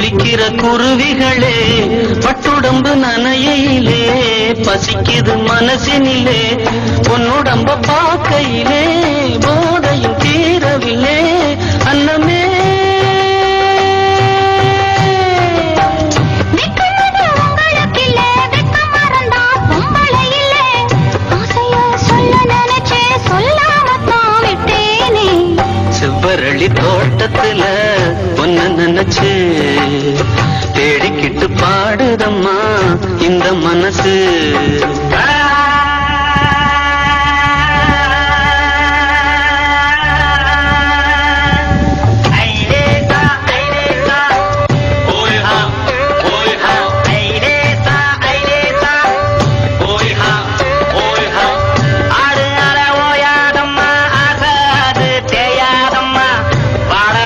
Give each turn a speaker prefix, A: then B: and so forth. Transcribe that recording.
A: குளிக்கிற குருவிகளே பட்டுடம்பு நனையிலே பசிக்குது மனசினிலே பொன்னுடம்ப பார்க்கையிலே போதையும் தீரவில்லை அன்னமே செவ்வரளி தோட்டத்துல ஒன்ன நினைச்சு தேடிக்கிட்டு பாடுதம்மா இந்த மனசு